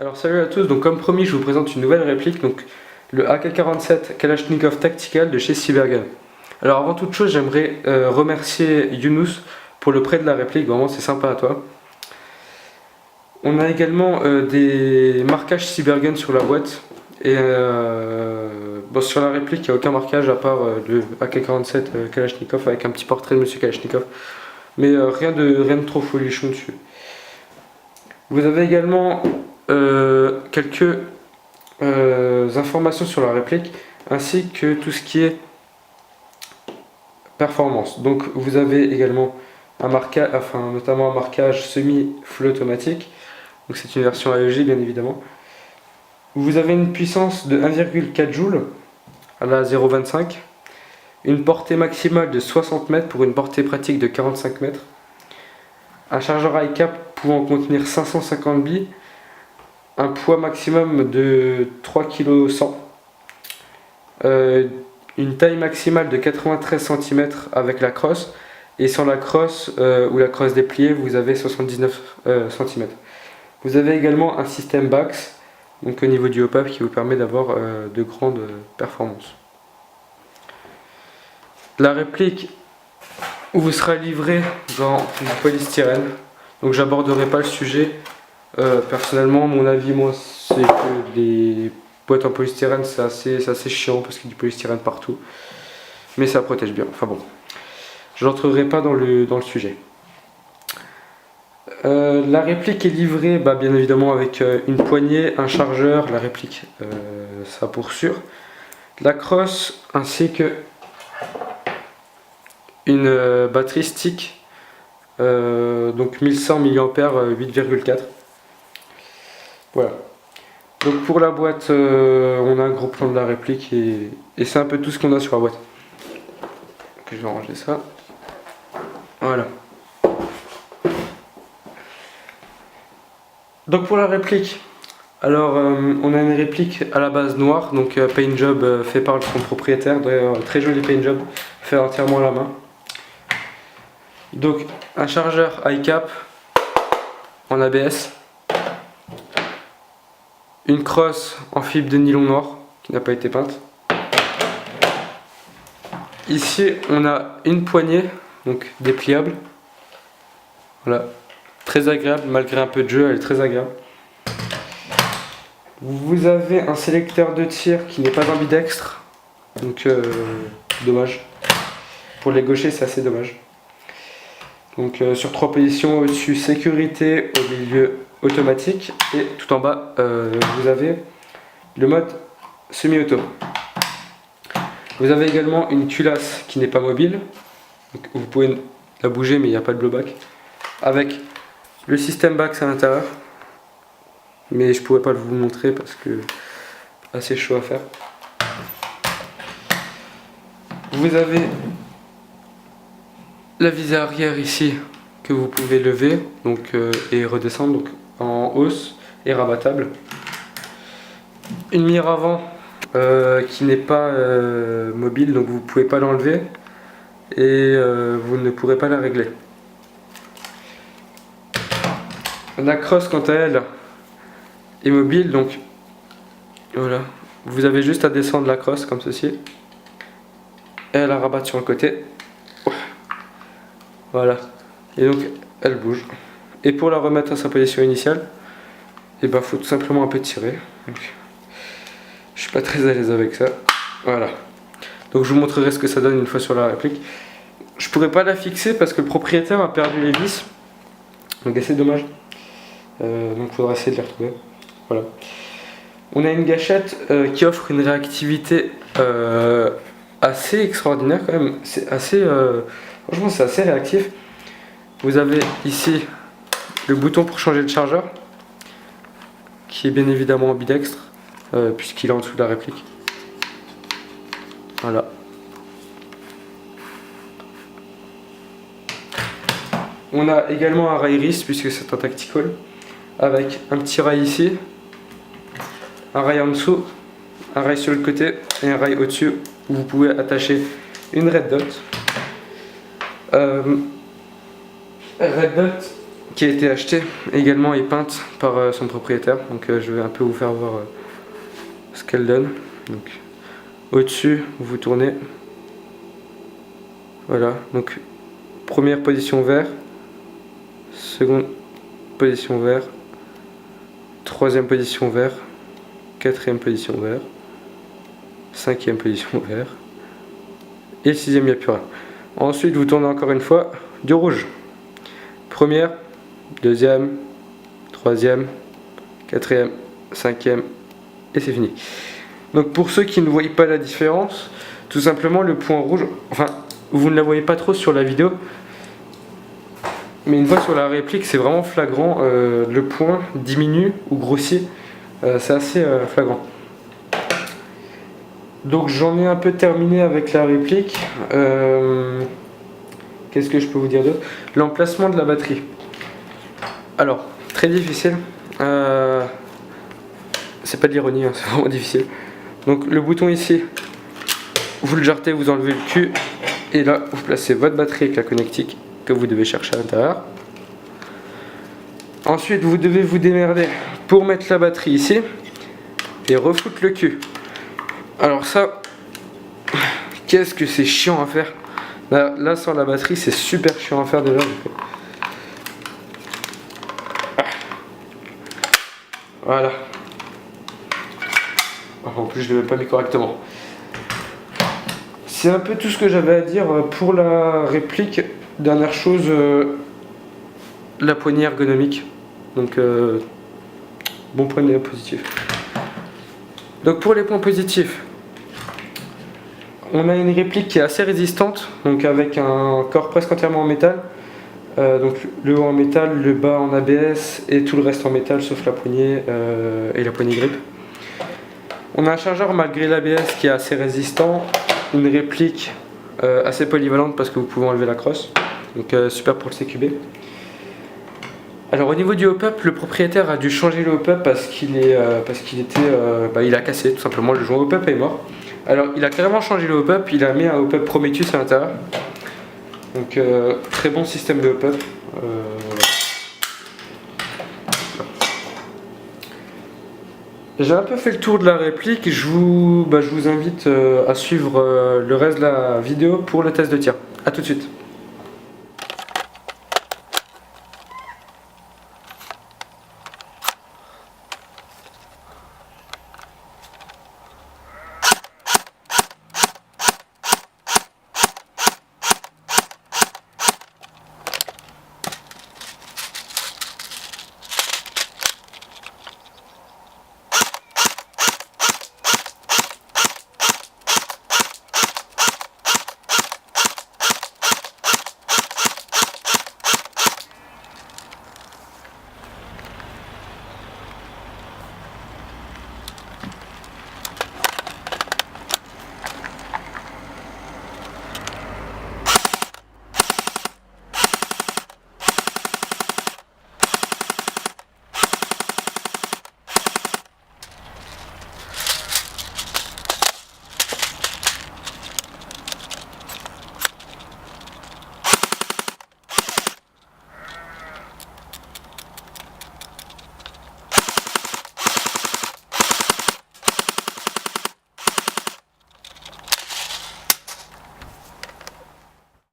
Alors salut à tous, donc comme promis je vous présente une nouvelle réplique, donc le AK-47 Kalachnikov Tactical de chez Cybergun. Alors avant toute chose j'aimerais remercier Younous pour le prêt de la réplique, vraiment c'est sympa à toi. On a également des marquages Cybergun sur la boîte et bon, sur la réplique il n'y a aucun marquage à part le AK-47 Kalachnikov avec un petit portrait de Monsieur Kalachnikov, mais rien de trop folichon dessus. Vous avez également quelques informations sur la réplique ainsi que tout ce qui est performance. Donc vous avez également un marquage, notamment un marquage semi-feu automatique. Donc c'est une version AEG bien évidemment. Vous avez une puissance de 1,4 joules à la 0,25, une portée maximale de 60 mètres pour une portée pratique de 45 mètres, un chargeur high-cap pouvant contenir 550 billes, un poids maximum de 3,1 kg, une taille maximale de 93 cm avec la crosse, et sans la crosse ou la crosse dépliée vous avez 79 cm. Vous avez également un système BAX, donc au niveau du hop-up, qui vous permet d'avoir de grandes performances. La réplique vous sera livrée dans du polystyrène, donc j'aborderai pas le sujet. Personnellement, mon avis, moi, c'est que les boîtes en polystyrène, c'est assez chiant parce qu'il y a du polystyrène partout. Mais ça protège bien. Enfin bon, je n'entrerai pas dans le sujet. La réplique est livrée, bien évidemment, avec une poignée, un chargeur, la réplique, ça pour sûr, la crosse ainsi que une batterie stick, donc 1100 mAh 8,4. Voilà. Donc pour la boîte, on a un gros plan de la réplique et c'est un peu tout ce qu'on a sur la boîte. Donc je vais ranger ça. Voilà. Donc pour la réplique, alors on a une réplique à la base noire, donc paint job fait par son propriétaire, d'ailleurs très joli paint job fait entièrement à la main. Donc un chargeur high cap en ABS. Une crosse en fibre de nylon noir qui n'a pas été peinte. Ici on a une poignée, donc dépliable. Voilà, très agréable, malgré un peu de jeu, elle est très agréable. Vous avez un sélecteur de tir qui n'est pas ambidextre, donc dommage. Pour les gauchers c'est assez dommage. Donc sur 3 positions, au-dessus sécurité, au milieu automatique, et tout en bas vous avez le mode semi-auto. Vous avez également une culasse qui n'est pas mobile, donc vous pouvez la bouger mais il n'y a pas de blowback, avec le système BAX à l'intérieur, mais je ne pourrais pas vous le montrer parce que assez chaud à faire. Vous avez la visée arrière ici que vous pouvez lever donc, et redescendre, donc en hausse et rabattable. Une mire avant qui n'est pas mobile, donc vous ne pouvez pas l'enlever et vous ne pourrez pas la régler. La crosse quant à elle est mobile, donc voilà, vous avez juste à descendre la crosse comme ceci et elle la rabatte sur le côté. Voilà, et donc elle bouge. Et pour la remettre à sa position initiale, il faut tout simplement un peu tirer. Donc, je suis pas très à l'aise avec ça. Voilà. Donc je vous montrerai ce que ça donne une fois sur la réplique. Je pourrais pas la fixer parce que le propriétaire a perdu les vis. Donc c'est dommage. Donc il faudra essayer de les retrouver. Voilà. On a une gâchette qui offre une réactivité assez extraordinaire quand même. C'est assez... franchement c'est assez réactif. Vous avez ici le bouton pour changer de chargeur, qui est bien évidemment ambidextre, puisqu'il est en dessous de la réplique. Voilà. On a également un rail RIS, puisque c'est un tactical, avec un petit rail ici, un rail en dessous, un rail sur le côté et un rail au-dessus, où vous pouvez attacher une red dot. Red dot qui a été achetée également et peinte par son propriétaire. Donc je vais un peu vous faire voir ce qu'elle donne. Donc au-dessus, vous tournez. Voilà, donc première position vert, seconde position vert, troisième position vert, quatrième position vert, cinquième position vert, et sixième, il n'y a plus rien. Ensuite, vous tournez encore une fois du rouge. Première, deuxième, troisième, quatrième, cinquième, et c'est fini. Donc pour ceux qui ne voient pas la différence, tout simplement le point rouge, enfin vous ne la voyez pas trop sur la vidéo, mais une fois sur la réplique c'est vraiment flagrant, le point diminue ou grossit, c'est assez flagrant. Donc j'en ai un peu terminé avec la réplique. Qu'est-ce que je peux vous dire d'autre? L'emplacement de la batterie. Alors, très difficile. C'est pas de l'ironie, hein, c'est vraiment difficile. Donc le bouton ici, vous le jartez, vous enlevez le cul. Et là, vous placez votre batterie avec la connectique que vous devez chercher à l'intérieur. Ensuite, vous devez vous démerder pour mettre la batterie ici. Et refoutre le cul. Alors ça, qu'est-ce que c'est chiant à faire. Là sans la batterie, c'est super chiant à faire déjà. Voilà. En plus, je ne l'ai pas mis correctement. C'est un peu tout ce que j'avais à dire pour la réplique. Dernière chose, la poignée ergonomique. Donc, bon point positif. Donc pour les points positifs, on a une réplique qui est assez résistante, donc avec un corps presque entièrement en métal. Donc le haut en métal, le bas en ABS et tout le reste en métal sauf la poignée et la poignée grip. On a un chargeur malgré l'ABS qui est assez résistant, une réplique assez polyvalente parce que vous pouvez enlever la crosse, donc super pour le CQB. Alors au niveau du hop-up, le propriétaire a dû changer le hop-up parce qu'il il a cassé tout simplement, le joint hop-up est mort. Alors il a carrément changé le hop-up, il a mis un hop-up Prometheus à l'intérieur. Donc très bon système de hop-up. J'ai un peu fait le tour de la réplique, je vous invite à suivre le reste de la vidéo pour le test de tir. A tout de suite.